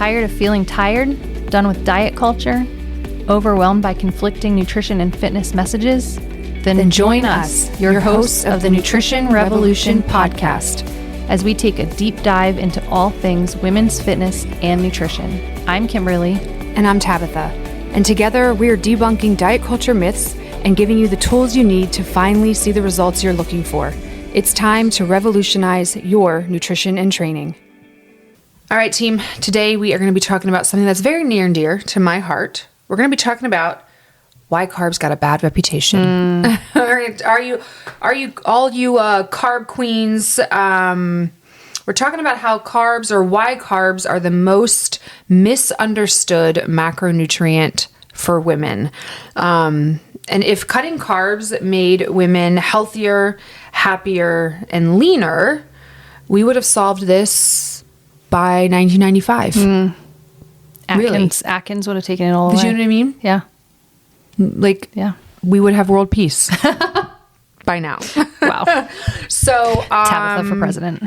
tired of feeling tired? Done with diet culture? Overwhelmed by conflicting nutrition and fitness messages? Then join us, your hosts of the Nutrition Revolution podcast, as we take a deep dive into all things women's fitness and nutrition. I'm Kimberly. And I'm Tabitha. And together we are debunking diet culture myths and giving you the tools you need to finally see the results you're looking for. It's time to revolutionize your nutrition and training. All right, team. Today we are going to be talking about something that's very near and dear to my heart. We're going to be talking about why carbs got a bad reputation. Are you all you carb queens? We're talking about how carbs, or why carbs are the most misunderstood macronutrient for women. And if cutting carbs made women healthier, happier, and leaner, we would have solved this by 1995. Atkins would have taken it all away. Do you know what I mean? Yeah. We would have world peace by now. Wow. So, Tabitha for president.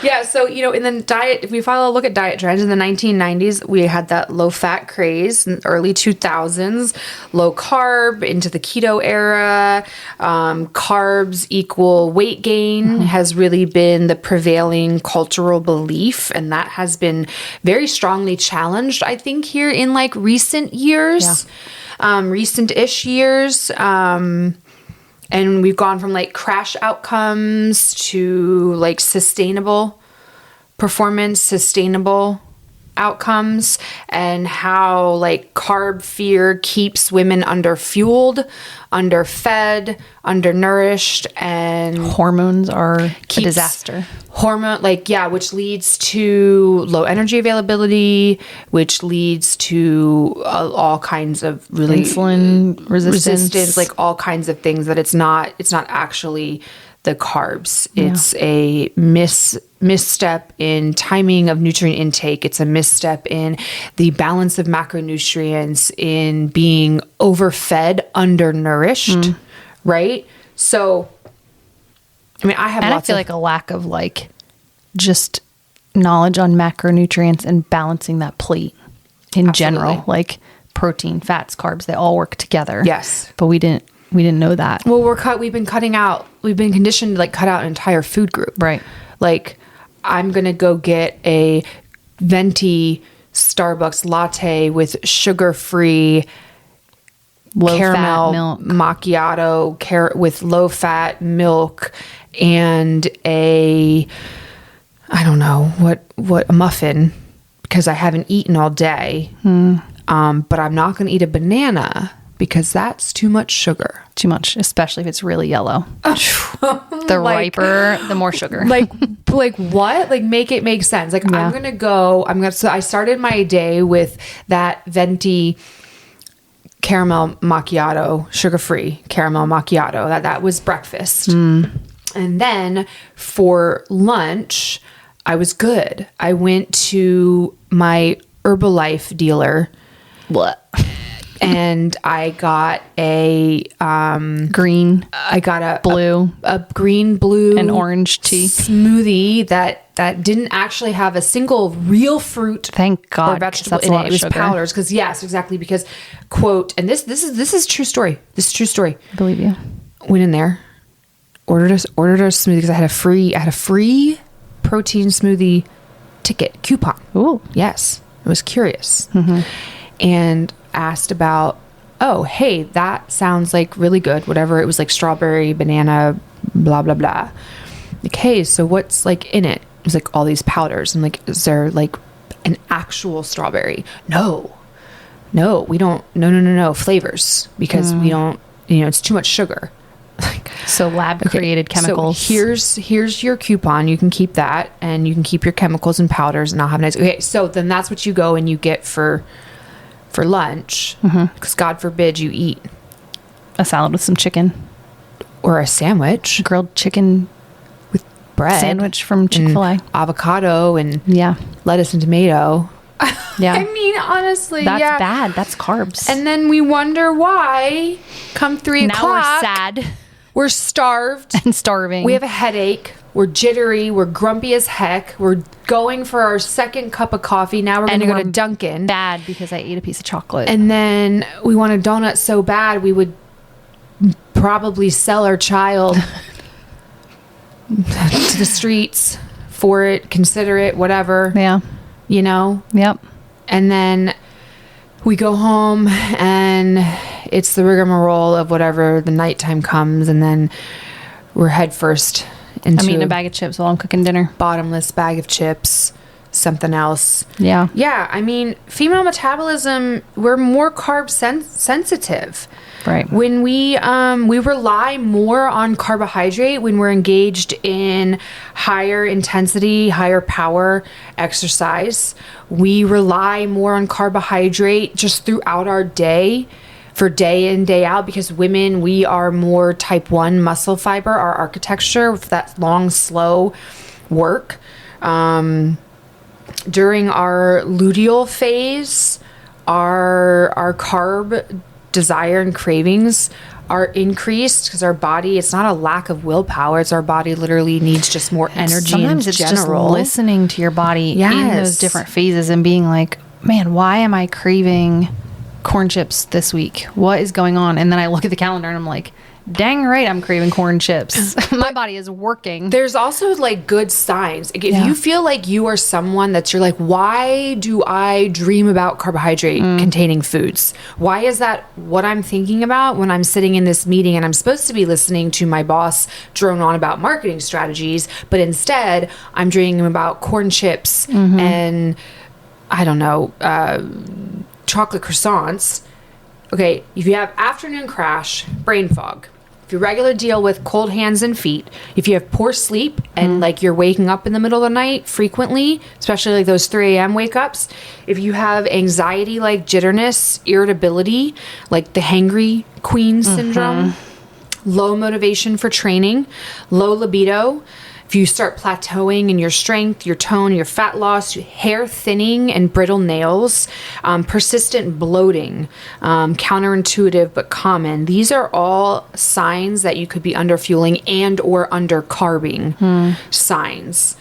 Yeah. So, in the diet, if we look at diet trends in the 1990s, we had that low fat craze. In the early 2000s, low carb into the keto era. Carbs equal weight gain has really been the prevailing cultural belief. And that has been very strongly challenged, I think, here in recent years. Yeah. Recent-ish years. And we've gone from crash outcomes to sustainable performance, sustainable outcomes, and how carb fear keeps women underfueled, underfed, undernourished, and hormones are a disaster. Which leads to low energy availability, which leads to all kinds of really insulin resistance, all kinds of things that it's not actually the carbs. Yeah. It's a misstep in timing of nutrient intake. It's a misstep in the balance of macronutrients, in being overfed, undernourished, right? So, I feel like a lack of just knowledge on macronutrients and balancing that plate in general, protein, fats, carbs, they all work together. Yes. But we didn't know that. Well, we've been conditioned to cut out an entire food group. Right. I'm going to go get a venti Starbucks latte with sugar-free caramel milk macchiato with low-fat milk and a muffin, because I haven't eaten all day. But I'm not going to eat a banana because that's too much sugar. Too much, especially if it's really yellow. The riper, the more sugar. What? Make it make sense. Yeah. So I started my day with that venti caramel macchiato, sugar-free caramel macchiato. That was breakfast. And then for lunch, I was good. I went to my Herbalife dealer. What? And I got a green. I got blue, a green, blue, and orange tea smoothie that didn't actually have a single real fruit. Thank God, or vegetable in it. It was powders. Because because quote, and this is true story. This is true story. I believe you. Went in there, ordered a smoothie because I had a free protein smoothie ticket coupon. Ooh, yes, I was curious. And asked about, oh, hey, that sounds really good. Whatever. It was strawberry, banana, blah, blah, blah. Hey, so what's in it? It was all these powders. I'm is there an actual strawberry? No, we don't. No. Flavors, because we don't, it's too much sugar. So lab created chemicals. So here's your coupon. You can keep that, and you can keep your chemicals and powders, and I'll have a nice. Okay. So then that's what you go and you get for lunch, because God forbid you eat a salad with some chicken or a sandwich, grilled chicken with bread sandwich from Chick-fil-A, avocado and lettuce and tomato. Yeah. Honestly, that's bad. That's carbs. And then we wonder why come 3 o'clock. Now we're sad. We're starved and starving. We have a headache. We're jittery. We're grumpy as heck. We're going for our second cup of coffee. Now we're going to go to Dunkin'. Bad because I ate a piece of chocolate. And then we want a donut so bad we would probably sell our child to the streets for it, consider it, whatever. Yeah. You know? Yep. And then we go home and it's the rigmarole of whatever, the nighttime comes, and then we're head first into I'm eating a bag of chips while I'm cooking dinner. Bottomless bag of chips, something else. Yeah. Yeah. I mean, female metabolism, we're more carb sensitive. Right. When we rely more on carbohydrate when we're engaged in higher intensity, higher power exercise. We rely more on carbohydrate just throughout our day, for day in, day out, because women, we are more type 1 muscle fiber, our architecture with that long, slow work. During our luteal phase, our carb desire and cravings are increased because our body, it's not a lack of willpower, it's our body literally needs just more energy. Sometimes it's general. just listening to your body in those different phases and being like, man, why am I craving corn chips this week? What is going on? And then I look at the calendar and I'm like, dang right, I'm craving corn chips. My body is working. There's also like good signs. If you feel like you are someone you're like, why do I dream about carbohydrate containing foods? Why is that what I'm thinking about when I'm sitting in this meeting and I'm supposed to be listening to my boss drone on about marketing strategies, but instead I'm dreaming about corn chips and I don't know, chocolate croissants. Okay, if you have afternoon crash, brain fog, if you regular deal with cold hands and feet, if you have poor sleep and like you're waking up in the middle of the night frequently, especially like those 3 a.m. wake ups, if you have anxiety like jitterness, irritability, like the hangry queen syndrome, low motivation for training, low libido, if you start plateauing in your strength, your tone, your fat loss, hair thinning and brittle nails, persistent bloating, counterintuitive but common, these are all signs that you could be under fueling and or under carbing signs.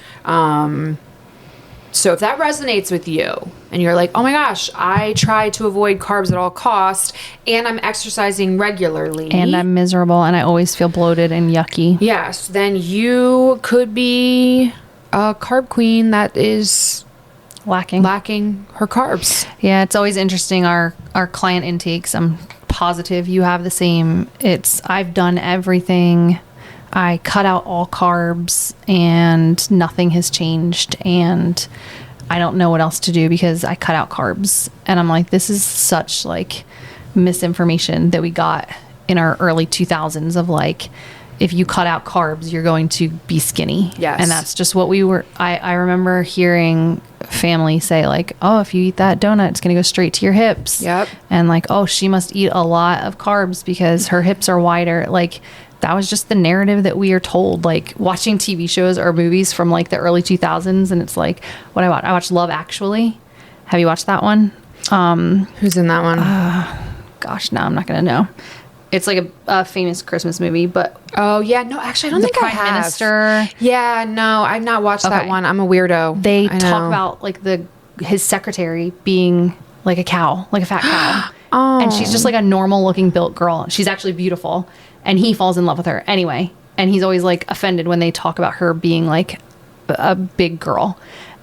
So if that resonates with you and you're like, oh my gosh, I try to avoid carbs at all costs and I'm exercising regularly. And I'm miserable and I always feel bloated and yucky. Yes, then you could be a carb queen that is lacking her carbs. Yeah, it's always interesting. Our client intakes, I'm positive you have the same. I've done everything. I cut out all carbs and nothing has changed and I don't know what else to do because I cut out carbs. And I'm like, this is such like misinformation that we got in our early 2000s of like, if you cut out carbs, you're going to be skinny. Yes. And that's just what we were. I remember hearing family say like, oh, if you eat that donut, it's going to go straight to your hips. Yep. And like, oh, she must eat a lot of carbs because her hips are wider. Like, that was just the narrative that we are told, like watching TV shows or movies from like the early 2000s. And it's like, what I watched Love Actually. Have you watched that one? Who's in that one? Gosh, no, I'm not going to know. It's like a famous Christmas movie, but oh yeah, no, actually I don't think I have. The Prime Minister. Yeah, no, I've not watched that one. I'm a weirdo. They talk about like his secretary being like a cow, like a fat cow. Oh. And she's just like a normal looking built girl. She's actually beautiful. And he falls in love with her anyway. And he's always like offended when they talk about her being like a big girl.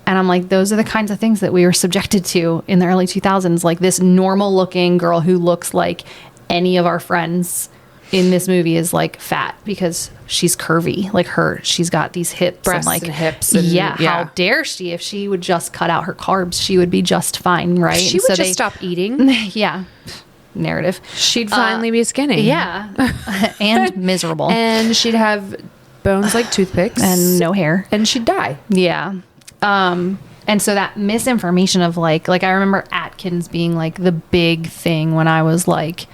And I'm like, those are the kinds of things that we were subjected to in the early 2000s. Like this normal looking girl who looks like any of our friends in this movie is like fat because she's curvy. Like she's got these hips, breasts and like hips. And, how dare she? If she would just cut out her carbs, she would be just fine, right? She would just stop eating. Yeah. Narrative. She'd finally be skinny. Yeah. And miserable. And she'd have bones like toothpicks. And no hair. And she'd die. Yeah. And so that misinformation of like I remember Atkins being like the big thing when I was like,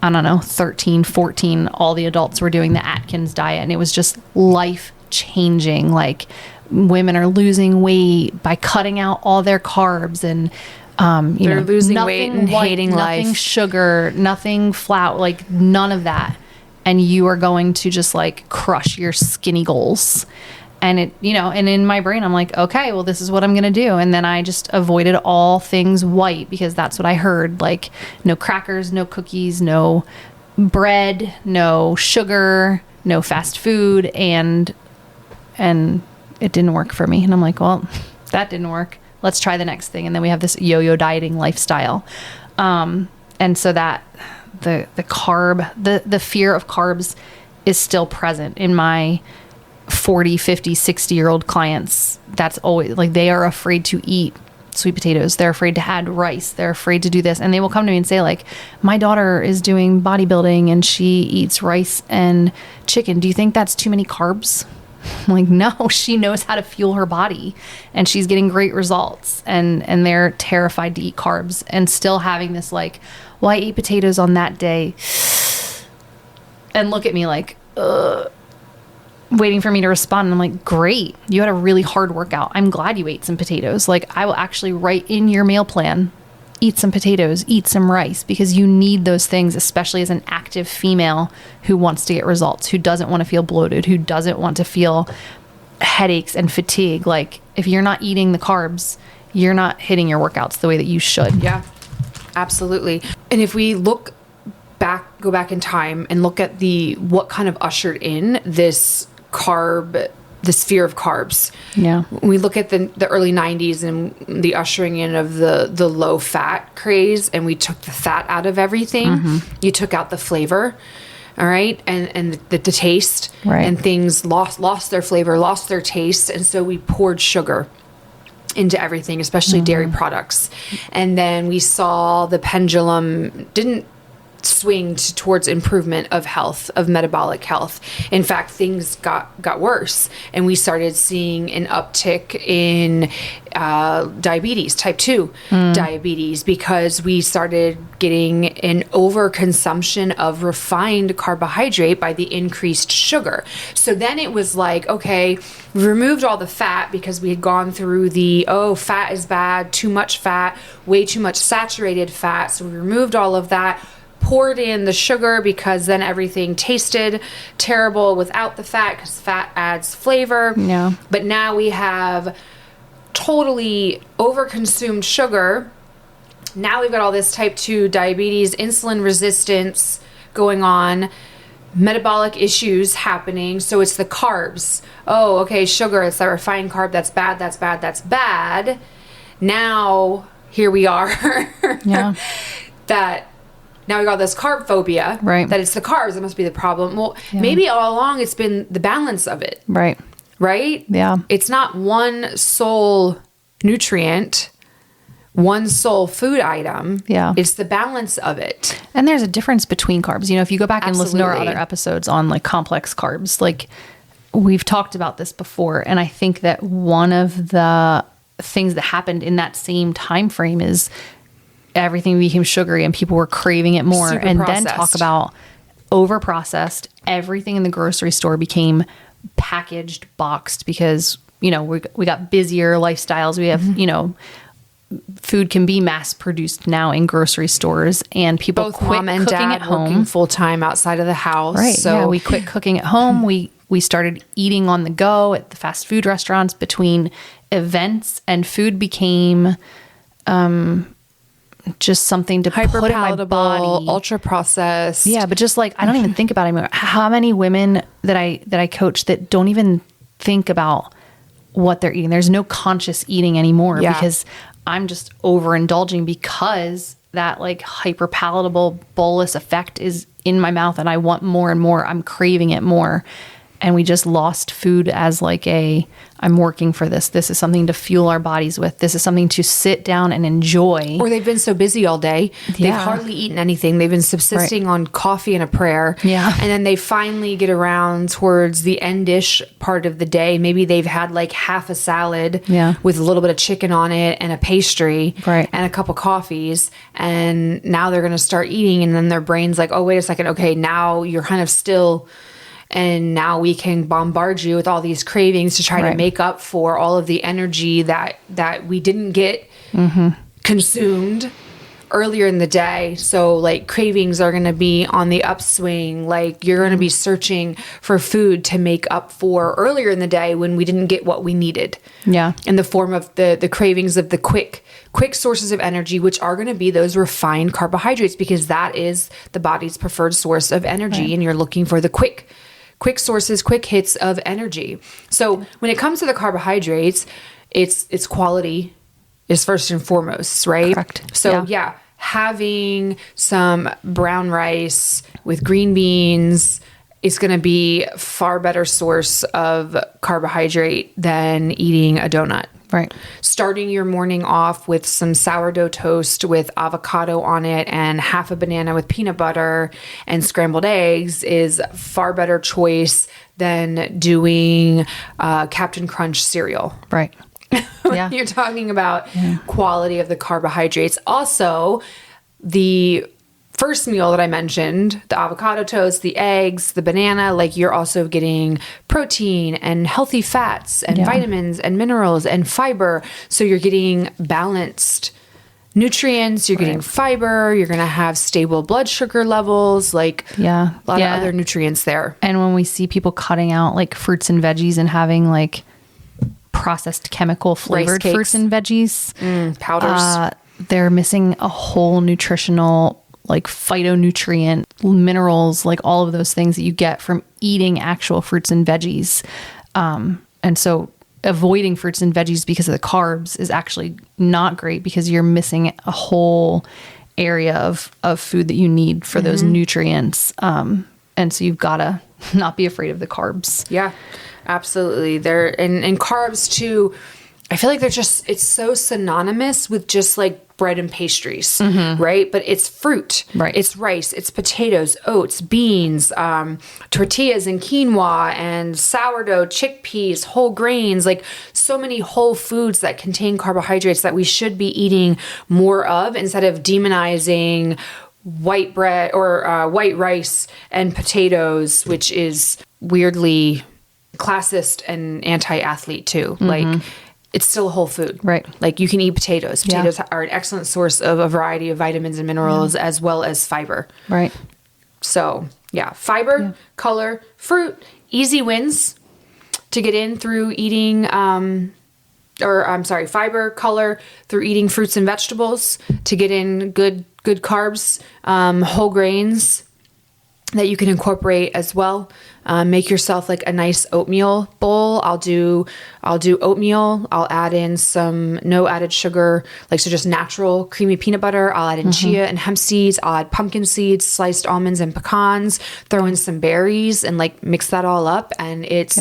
I don't know, 13, 14, all the adults were doing the Atkins diet and it was just life changing. Like women are losing weight by cutting out all their carbs and they're losing weight and hating life. Nothing sugar, nothing flour, like none of that. And you are going to just like crush your skinny goals. And it, and in my brain, I'm like, okay, well, this is what I'm going to do. And then I just avoided all things white because that's what I heard. Like no crackers, no cookies, no bread, no sugar, no fast food. And it didn't work for me. And I'm like, well, that didn't work. Let's try the next thing. And then we have this yo-yo dieting lifestyle. And so that the fear of carbs is still present in my 40, 50, 60-year-old clients. That's always like, they are afraid to eat sweet potatoes. They're afraid to add rice. They're afraid to do this. And they will come to me and say like, my daughter is doing bodybuilding and she eats rice and chicken. Do you think that's too many carbs? I'm like, no, she knows how to fuel her body and she's getting great results. And they're terrified to eat carbs and still having this like, well, I ate potatoes on that day. And look at me like, waiting for me to respond. And I'm like, great. You had a really hard workout. I'm glad you ate some potatoes. Like, I will actually write in your meal plan, eat some potatoes, eat some rice, because you need those things, especially as an active female who wants to get results, who doesn't want to feel bloated, who doesn't want to feel headaches and fatigue. Like, if you're not eating the carbs, you're not hitting your workouts the way that you should. Yeah, absolutely. And if we go back in time and look at what kind of ushered in this fear of carbs. Yeah. We look at the early 90s and the ushering in of the low fat craze, and we took the fat out of everything. Mm-hmm. You took out the flavor. All right. And the taste, right. And things lost their flavor, lost their taste. And so we poured sugar into everything, especially dairy products. And then we saw the pendulum didn't swing towards improvement of health, of metabolic health. In fact, things got worse, and we started seeing an uptick in diabetes, type 2 diabetes, because we started getting an overconsumption of refined carbohydrate by the increased sugar. So then it was like, okay, we removed all the fat because we had gone through fat is bad, too much fat, way too much saturated fat. So we removed all of that, poured in the sugar because then everything tasted terrible without the fat, because fat adds flavor. Yeah. But now we have totally overconsumed sugar. Now we've got all this type 2 diabetes, insulin resistance going on, metabolic issues happening. So it's the carbs. Oh, okay, sugar, it's that refined carb. That's bad, that's bad, that's bad. Now, here we are. Yeah. Now we got this carb phobia, right? That it's the carbs that must be the problem. Well, maybe all along it's been the balance of it. Right. Right? Yeah. It's not one sole nutrient, one sole food item. Yeah. It's the balance of it. And there's a difference between carbs. If you go back and listen to our Absolutely. other episodes on like complex carbs, like we've talked about this before. And I think that one of the things that happened in that same time frame is everything became sugary and people were craving it more. Super and processed. Then talk about over processed. Everything in the grocery store became packaged, boxed, because, we got busier lifestyles. We have, food can be mass produced now in grocery stores, and people Both quit mom and cooking dad at home working full time outside of the house. Right. So yeah, we quit cooking at home. We started eating on the go at the fast food restaurants between events, and food became just something to hyper put in my palatable, body. ultra processed. Yeah, but just like I don't even think about it anymore. How many women that I coach that don't even think about what they're eating? There's no conscious eating anymore because I'm just overindulging, because that like hyper palatable bolus effect is in my mouth and I want more and more. I'm craving it more. And we just lost food as like I'm working for this. This is something to fuel our bodies with. This is something to sit down and enjoy. Or they've been so busy all day. Yeah. They've hardly eaten anything. They've been subsisting on coffee and a prayer. Yeah. And then they finally get around towards the end-ish part of the day. Maybe they've had like half a salad with a little bit of chicken on it and a pastry and a couple coffees. And now they're going to start eating. And then their brain's like, oh, wait a second. Okay, now you're kind of still... And now we can bombard you with all these cravings to try to make up for all of the energy that we didn't get consumed earlier in the day. So like cravings are going to be on the upswing. Like you're going to be searching for food to make up for earlier in the day when we didn't get what we needed. Yeah. In the form of the cravings of the quick sources of energy, which are going to be those refined carbohydrates, because that is the body's preferred source of energy. Right. And you're looking for the quick sources, quick hits of energy. So when it comes to the carbohydrates, it's quality is first and foremost, right? Correct. So yeah, having some brown rice with green beans is going to be a far better source of carbohydrate than eating a donut. Right. Starting your morning off with some sourdough toast with avocado on it and half a banana with peanut butter and scrambled eggs is a far better choice than doing Captain Crunch cereal. Right. Yeah. You're talking about quality of the carbohydrates. Also, the first meal that I mentioned, the avocado toast, the eggs, the banana, like you're also getting protein and healthy fats and vitamins and minerals and fiber. So you're getting balanced nutrients, you're getting fiber, you're going to have stable blood sugar levels, like a lot of other nutrients there. And when we see people cutting out like fruits and veggies and having like processed chemical flavored fruits and veggies, powders, they're missing a whole nutritional, like phytonutrient, minerals, like all of those things that you get from eating actual fruits and veggies. And so avoiding fruits and veggies because of the carbs is actually not great, because you're missing a whole area of food that you need for those nutrients. And so you've got to not be afraid of the carbs. Yeah, absolutely. And carbs too, I feel like it's so synonymous with just like bread and pastries, right? But it's fruit, right? It's rice, it's potatoes, oats, beans, tortillas and quinoa and sourdough, chickpeas, whole grains, like so many whole foods that contain carbohydrates that we should be eating more of instead of demonizing white bread or white rice and potatoes, which is weirdly classist and anti-athlete too. Like it's still a whole food, right? Like you can eat potatoes. Potatoes are an excellent source of a variety of vitamins and minerals as well as fiber. Right. So yeah, fiber, color, fruit, easy wins to get in through eating, fiber, color through eating fruits and vegetables, to get in good carbs, whole grains that you can incorporate as well. Make yourself like a nice oatmeal bowl. I'll do oatmeal. I'll add in some no added sugar, like so just natural creamy peanut butter. I'll add in chia and hemp seeds. I'll add pumpkin seeds, sliced almonds and pecans, throw in some berries and like mix that all up. And it's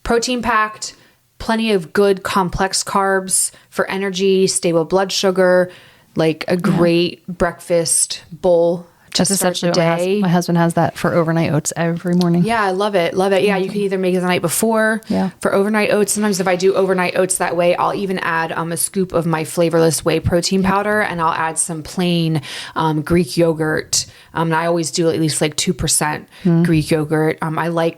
protein packed, plenty of good complex carbs for energy, stable blood sugar, like a great breakfast bowl. That's essentially what my husband has that for overnight oats every morning. Yeah, I love it. Love it. Yeah, you can either make it the night before for overnight oats. Sometimes if I do overnight oats that way, I'll even add a scoop of my flavorless whey protein powder, and I'll add some plain Greek yogurt. And I always do at least like 2% Greek yogurt.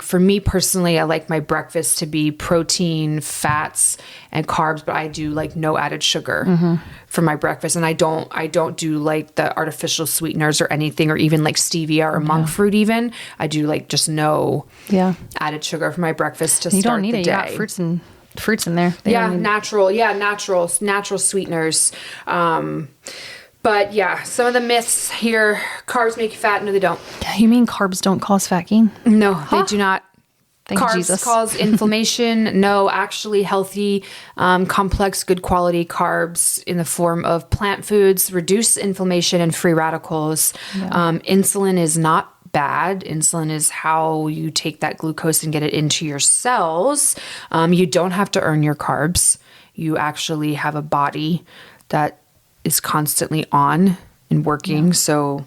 For me personally, I like my breakfast to be protein, fats, and carbs, but I do like no added sugar for my breakfast. And I don't do like the artificial sweeteners or anything, or even like stevia or monk fruit even. I do like just no added sugar for my breakfast to start the day. You don't need it. You got fruits in there. Natural sweeteners. But yeah, some of the myths here: carbs make you fat. No, they don't. You mean carbs don't cause fat gain? No, they do not. Thank Carbs Jesus. cause inflammation. No, actually healthy, complex, good quality carbs in the form of plant foods reduce inflammation and free radicals. Insulin is not bad. Insulin is how you take that glucose and get it into your cells. You don't have to earn your carbs. You actually have a body that is constantly on and working, so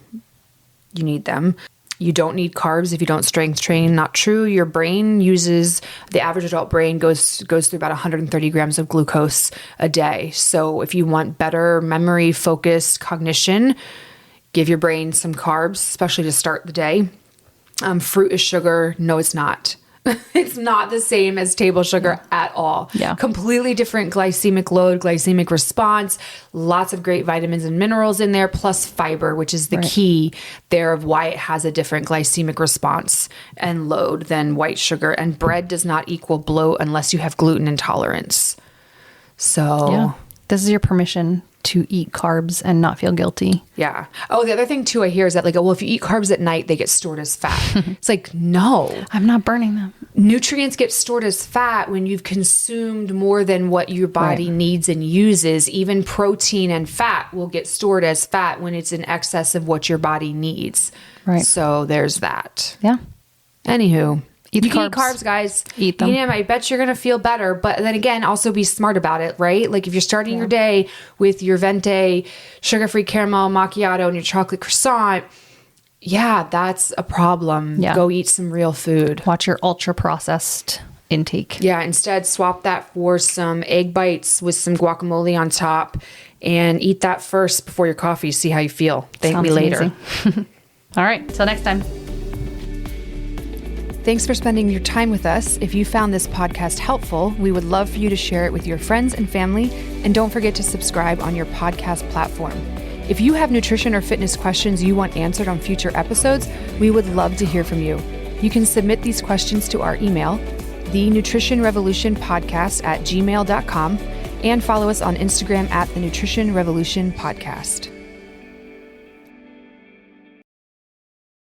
you need them. You don't need carbs if you don't strength train. Not true. Your brain uses, the average adult brain goes through about 130 grams of glucose a day. So if you want better memory, focus, cognition, give your brain some carbs, especially to start the day. Fruit is sugar. No, it's not. It's not the same as table sugar at all. Yeah. Completely different glycemic load, glycemic response, lots of great vitamins and minerals in there, plus fiber, which is the key there of why it has a different glycemic response and load than white sugar. And bread does not equal bloat unless you have gluten intolerance. So this is your permission to eat carbs and not feel guilty. Yeah. Oh, the other thing too I hear is that like, well, if you eat carbs at night, they get stored as fat. It's like, no. I'm not burning them. Nutrients get stored as fat when you've consumed more than what your body needs and uses. Even protein and fat will get stored as fat when it's in excess of what your body needs. Right. So there's that. Yeah. Anywho. Eat you carbs. can eat carbs, guys. Eat them. I bet you're going to feel better. But then again, also be smart about it, right? Like if you're starting your day with your Venti sugar-free caramel macchiato and your chocolate croissant, that's a problem. Yeah. Go eat some real food. Watch your ultra-processed intake. Yeah, instead swap that for some egg bites with some guacamole on top and eat that first before your coffee. See how you feel. Thank me later. All right. Till next time. Thanks for spending your time with us. If you found this podcast helpful, we would love for you to share it with your friends and family. And don't forget to subscribe on your podcast platform. If you have nutrition or fitness questions you want answered on future episodes, we would love to hear from you. You can submit these questions to our email, thenutritionrevolutionpodcast@gmail.com, and follow us on Instagram @thenutritionrevolutionpodcast.